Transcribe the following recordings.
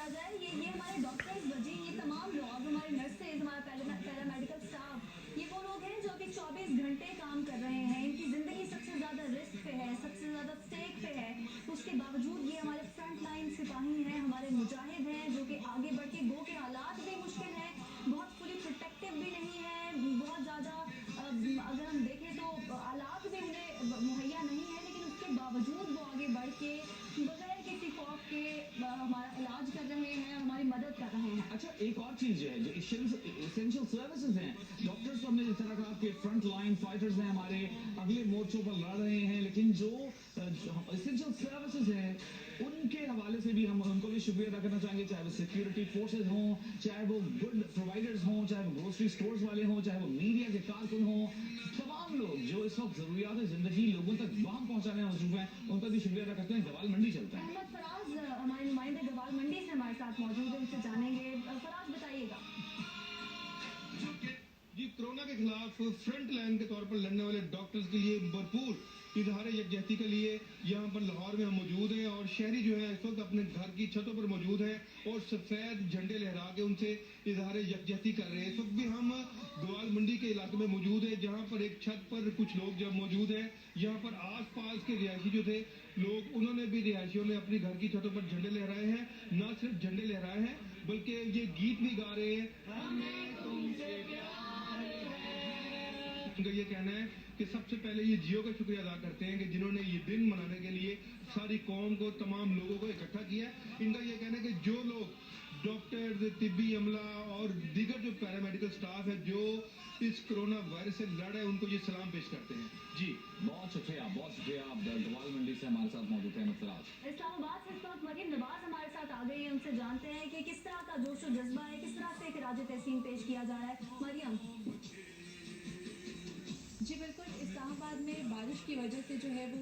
किया जाए, ये हमारे डॉक्टर्स बजे, ये तमाम लोग, हमारे नर्सेज, हमारा पैरामेडिकल स्टाफ, ये वो लोग हैं जो अभी 24 घंटे काम कर रहे हैं, इनकी ज़िंदगी सबसे ज़्यादा रिस्क पे है, सबसे ज़्यादा स्टेक पे है। उसके बावजूद ये हमारे फ्रंट लाइन सिपाही हैं, हमारे मुजाहिद हैं, जो कि आगे बढ़ के गो के हालात भी मुश्किल हैं, बहुत फुली प्रोटेक्टिव भी नहीं है, बहुत ज़्यादा अगर हम देखें तो हालात भी उन्हें मुहैया नहीं है, लेकिन उसके बावजूद वो आगे बढ़ के बगैर किसी खौफ के हमारा इलाज कर रहे हैं, हमारी मदद कर रहे हैं। अच्छा, एक और चीज जो है, जो एसेंशियल सर्विसेज हैं, डॉक्टर्स को हमने जिस तरह कहा कि फ्रंट लाइन फाइटर्स हैं, हमारे अगले मोर्चों पर लड़ रहे हैं, लेकिन जो एसेंशियल सर्विसेज हैं उनके हवाले से भी हम उनको भी शुक्रिया अदा करना चाहेंगे, चाहे वो सिक्योरिटी फोर्सेज हों, चाहे वो गुड प्रोवाइडर्स हों, चाहे वो ग्रोसरी स्टोर्स वाले हों, चाहे वो मीडिया के कारकुन हों, तमाम लोग जो इस वक्त जरूरियात जिंदगी लोगों तक वहां पहुंचाने में मसरूफ हैं, उनका भी शुक्रिया अदा करते हैं। गवाल मंडी चलता है। अहमद फराज हमारे नुमाइंदे गवाल मंडी से हमारे साथ मौजूद है, उनसे जानेंगे। फराज, बताइएगा। जी, कोरोना के खिलाफ फ्रंट लाइन के तौर पर लड़ने वाले डॉक्टर्स के लिए भरपूर इजहार यकजहती के लिए यहाँ पर लाहौर में हम मौजूद हैं और शहरी जो है इस वक्त अपने घर की छतों पर मौजूद हैं और सफेद झंडे लहरा के उनसे इजहार यकजहती कर रहे हैं। इस वक्त भी हम गवाल मंडी के इलाके में मौजूद है, जहाँ पर एक छत पर कुछ लोग जब मौजूद हैं, यहाँ पर आस पास के रिहायशी जो थे लोग, उन्होंने भी रिहायशियों ने अपनी घर की छतों पर झंडे लहराए हैं। न सिर्फ झंडे लहराए हैं बल्कि ये गीत भी गा रहे हैं। उनका ये कहना है कि सबसे पहले ये जियो का शुक्रिया अदा करते हैं कि जिन्होंने ये दिन मनाने के लिए सारी कौम को, तमाम लोगों को इकट्ठा किया। इनका ये कहना है कि जो लोग डॉक्टर्स, तिब्बी अमला और दीगर जो पैरामेडिकल स्टाफ है जो इस कोरोना वायरस से लड़ रहे हैं, उनको ये सलाम पेश करते हैं। जी, बहुत शुक्रिया आप गवाल मंडी से हमारे साथ मौजूद हैं। इस्लामाबाद से इस वक्त मरियम नवाज हमारे साथ आ गई है, उनसे जानते हैं कि किस तरह का जोश और जज्बा है, किस तरह से खिराज तहसीन पेश किया जा रहा है। मरियम। जी बिल्कुल, इस्लामाबाद में बारिश की वजह से जो है वो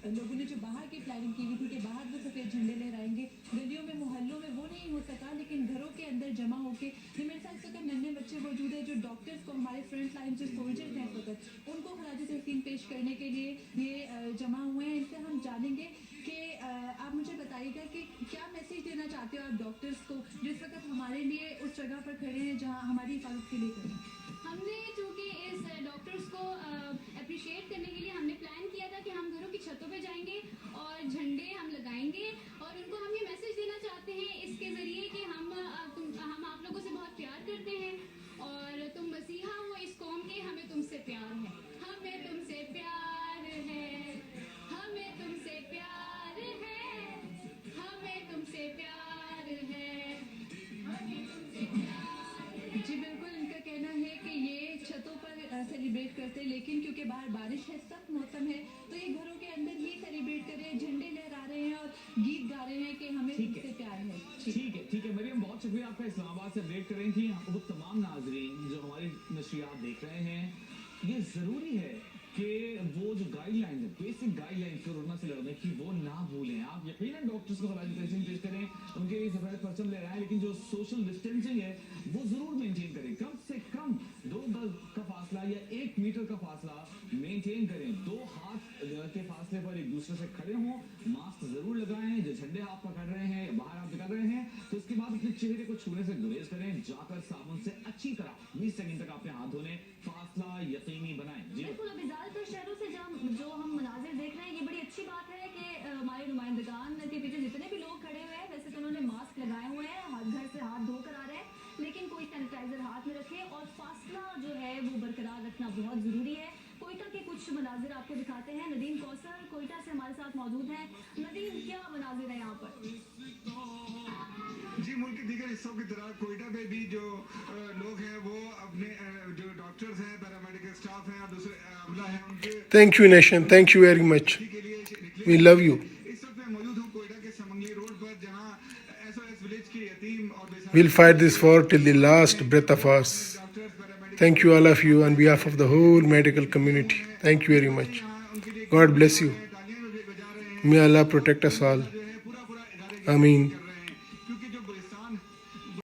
लोगों ने जो बाहर की प्लानिंग की हुई थी कि बाहर वो सफ़ेद झंडे लहराएंगे, गलियों में मोहल्लों में वो नहीं हो सका, लेकिन घरों के अंदर जमा होके जो मेरे साथ इस वक्त नन्हे बच्चे मौजूद हैं, जो डॉक्टर्स को, हमारे फ्रंट लाइन जो सोल्जर्स हैं इस वक्त, उनको खराज तहसीन पेश करने के लिए ये जमा हुए हैं। इनसे हम जानेंगे कि आप मुझे बताइएगा कि क्या मैसेज देना चाहते हो आप डॉक्टर्स को जिस वक्त हमारे लिए उस जगह पर खड़े हैं जहाँ हमारी हिफाजत के लिए खड़े हैं। हमने चूँकि इस डॉक्टर्स को अप्रिशिएट करने के लिए हमने प्लान किया था कि हम घरों की छतों पे जाएंगे और झंडे हम लगाएंगे और उनको हम ये मैसेज देना चाहते हैं इसके ज़रिए कि हम आप लोगों से बहुत प्यार करते हैं और तुम मसीहा हो इस कौम के, हमें तुमसे प्यार है, हमें तुमसे प्यार है, हमें तुमसे प्यार है, हमें तुमसे प्यार है, हमें तुमसे प्यार है। जी बिल्कुल, इनका कहना है कि ये छतों पर सेलिब्रेट करते हैं, लेकिन क्योंकि बाहर बारिश है, सख्त मौसम है, तो ये घरों के अंदर ही सेलिब्रेट कर रहे हैं, झंडे लहरा रहे हैं और गीत गा रहे हैं कि हमें तुमसे प्यार है। ठीक है मरियम, बहुत शुक्रिया आपका इस्लामाबाद से अपडेट कर रही थी। वो तमाम नाजरीन जो हमारी नशरियात देख रहे हैं, ये जरूरी है कि वो जो गाइडलाइन है, बेसिक गाइडलाइन कोरोना से लड़ने की, वो ना भूलें। आप यकीनन डॉक्टर्स को खराज तहसीन पेश करें, उनके लिए सफेद परचम ले रहे हैं, लेकिन जो सोशल डिस्टेंसिंग है वो जरूर मेंटेन करें। कम से कम 2 गज का फासला या 1 मीटर का फासला मेंटेन करें। 2 हाथ के फासले पर एक दूसरे से खड़े हों, मास्क जरूर लगाएं। जो झंडे आप पकड़ रहे हैं, बाहर आप दिखा रहे हैं, तो उसके बाद अपने चेहरे को छूने से गुरेज करें। जाकर साबुन से अच्छी तरह 20 सेकंड तक अपने हाथ धोने, फासला यकीनी बनाएं। बिल्कुल, अभी ज़्यादातर शहरों से जो हम मनाजिर देख रहे हैं, ये बड़ी अच्छी बात है कि हमारे नुमाइंदगान के पीछे जितने भी लोग खड़े हुए हैं, वैसे तो उन्होंने मास्क लगाए हुए हैं, घर से हाथ धोकर आ रहे हैं, लेकिन कोई सैनिटाइजर हाथ में रखे और फासला जो है वो बरकरार रखना बहुत ज़रूरी है। कोयटा के कुछ मनाजिर आपको दिखाते हैं। नदीम कौसर कोयटा से हमारे साथ मौजूद हैं। नदीम, क्या मनाजिर है यहाँ पर? जी, मुल्क के दीगर हिस्सों की तरह कोयटा में भी जो लोग हैं वो अपने जो डॉक्टर्स हैं, पैरामेडिकल स्टाफ हैं और दूसरे अमला हैं, उनके thank you nation, thank you very much, we love you. इस वक्त मैं मौजूद हूँ कोयटा के समंगली रोड पर, जहाँ SOS विलेज के यतीम और We'll fight this war till the last breath of us. Thank you all of you on behalf of the whole medical community. Thank you very much. God bless you. May Allah protect us all. Ameen.